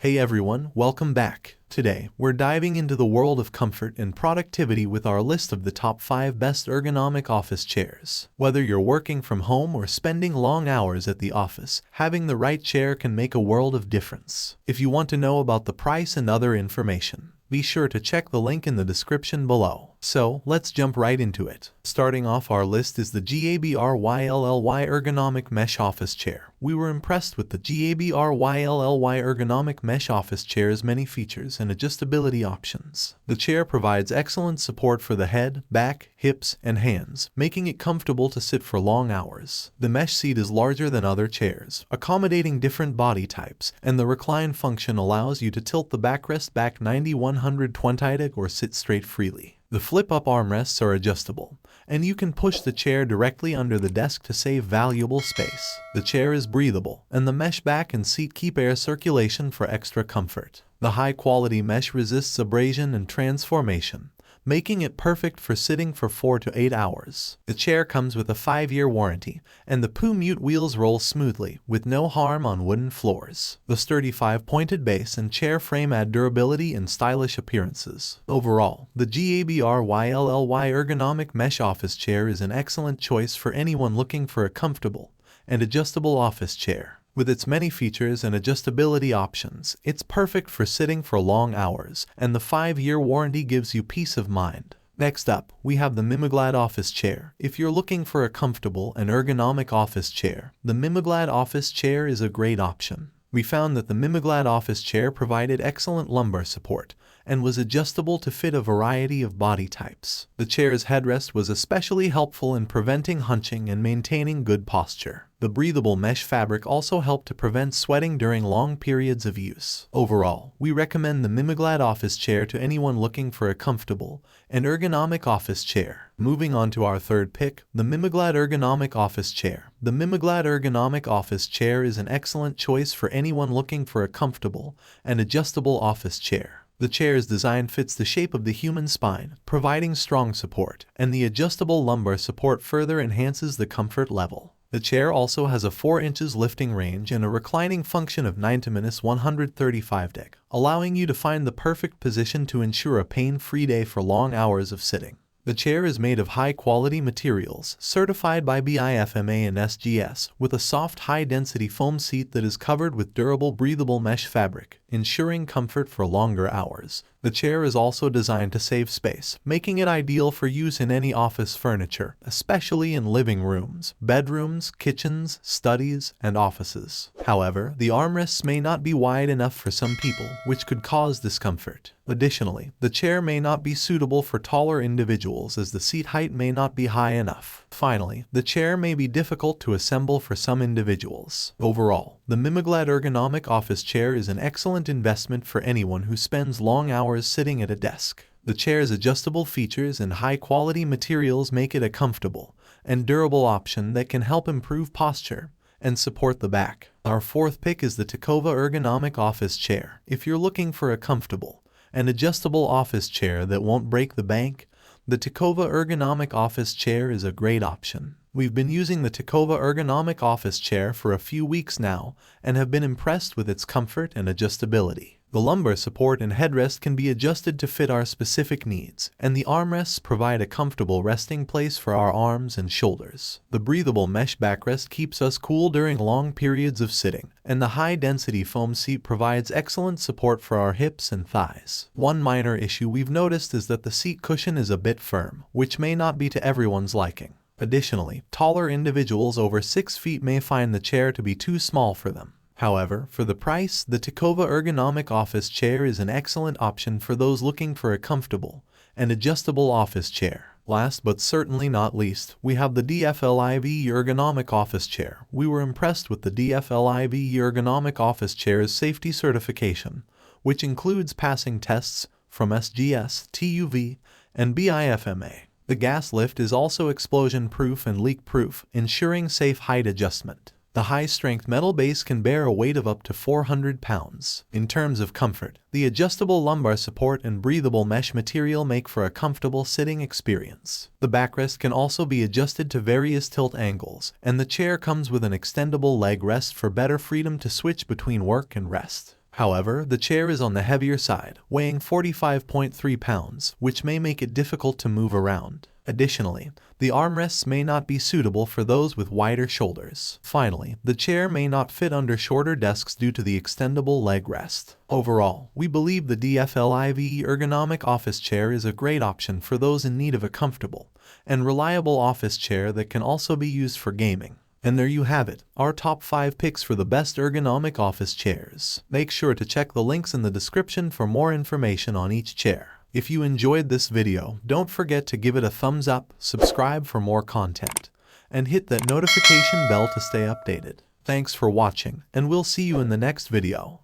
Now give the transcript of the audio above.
Hey everyone, welcome back. Today, we're diving into the world of comfort and productivity with our list of the top 5 best ergonomic office chairs. Whether you're working from home or spending long hours at the office, having the right chair can make a world of difference. If you want to know about the price and other information, be sure to check the link in the description below. So, let's jump right into it. Starting off our list is the GABRYLLY Ergonomic Mesh Office Chair. We were impressed with the GABRYLLY Ergonomic Mesh Office Chair's many features and adjustability options. The chair provides excellent support for the head, back, hips, and hands, making it comfortable to sit for long hours. The mesh seat is larger than other chairs, accommodating different body types, and the recline function allows you to tilt the backrest back 90-120 or sit straight freely. The flip-up armrests are adjustable, and you can push the chair directly under the desk to save valuable space. The chair is breathable, and the mesh back and seat keep air circulation for extra comfort. The high-quality mesh resists abrasion and transformation, making it perfect for sitting for 4 to 8 hours. The chair comes with a 5-year warranty, and the PU-Mute wheels roll smoothly, with no harm on wooden floors. The sturdy 5-pointed base and chair frame add durability and stylish appearances. Overall, the GABRYLLY Ergonomic Mesh Office Chair is an excellent choice for anyone looking for a comfortable and adjustable office chair. With its many features and adjustability options, it's perfect for sitting for long hours, and the 5-year warranty gives you peace of mind. Next up, we have the Mimiglad Office Chair. If you're looking for a comfortable and ergonomic office chair, the Mimiglad Office Chair is a great option. We found that the Mimiglad Office Chair provided excellent lumbar support and was adjustable to fit a variety of body types. The chair's headrest was especially helpful in preventing hunching and maintaining good posture. The breathable mesh fabric also helped to prevent sweating during long periods of use. Overall, we recommend the Mimiglad Office Chair to anyone looking for a comfortable and ergonomic office chair. Moving on to our third pick, the Mimiglad Ergonomic Office Chair. The Mimiglad Ergonomic Office Chair is an excellent choice for anyone looking for a comfortable and adjustable office chair. The chair's design fits the shape of the human spine, providing strong support, and the adjustable lumbar support further enhances the comfort level. The chair also has a 4 inches lifting range and a reclining function of 9-135°, allowing you to find the perfect position to ensure a pain-free day for long hours of sitting. The chair is made of high-quality materials, certified by BIFMA and SGS, with a soft, high-density foam seat that is covered with durable, breathable mesh fabric, ensuring comfort for longer hours. The chair is also designed to save space, making it ideal for use in any office furniture, especially in living rooms, bedrooms, kitchens, studies, and offices. However, the armrests may not be wide enough for some people, which could cause discomfort. Additionally, the chair may not be suitable for taller individuals as the seat height may not be high enough. Finally, the chair may be difficult to assemble for some individuals. Overall, the Mimiglad Ergonomic Office Chair is an excellent investment for anyone who spends long hours sitting at a desk. The chair's adjustable features and high-quality materials make it a comfortable and durable option that can help improve posture and support the back. Our fourth pick is the Takova Ergonomic Office Chair. If you're looking for a comfortable and adjustable office chair that won't break the bank, the Takova Ergonomic Office Chair is a great option. We've been using the Takova Ergonomic Office Chair for a few weeks now and have been impressed with its comfort and adjustability. The lumbar support and headrest can be adjusted to fit our specific needs, and the armrests provide a comfortable resting place for our arms and shoulders. The breathable mesh backrest keeps us cool during long periods of sitting, and the high-density foam seat provides excellent support for our hips and thighs. One minor issue we've noticed is that the seat cushion is a bit firm, which may not be to everyone's liking. Additionally, taller individuals over 6 feet may find the chair to be too small for them. However, for the price, the Takova Ergonomic Office Chair is an excellent option for those looking for a comfortable and adjustable office chair. Last but certainly not least, we have the DFLIV Ergonomic Office Chair. We were impressed with the DFLIV Ergonomic Office Chair's safety certification, which includes passing tests from SGS, TUV, and BIFMA. The gas lift is also explosion-proof and leak-proof, ensuring safe height adjustment. The high-strength metal base can bear a weight of up to 400 pounds. In terms of comfort, the adjustable lumbar support and breathable mesh material make for a comfortable sitting experience. The backrest can also be adjusted to various tilt angles, and the chair comes with an extendable leg rest for better freedom to switch between work and rest. However, the chair is on the heavier side, weighing 45.3 pounds, which may make it difficult to move around. Additionally, the armrests may not be suitable for those with wider shoulders. Finally, the chair may not fit under shorter desks due to the extendable leg rest. Overall, we believe the DFLIVE Ergonomic Office Chair is a great option for those in need of a comfortable and reliable office chair that can also be used for gaming. And there you have it, our top 5 picks for the best ergonomic office chairs. Make sure to check the links in the description for more information on each chair. If you enjoyed this video, don't forget to give it a thumbs up, subscribe for more content, and hit that notification bell to stay updated. Thanks for watching, and we'll see you in the next video.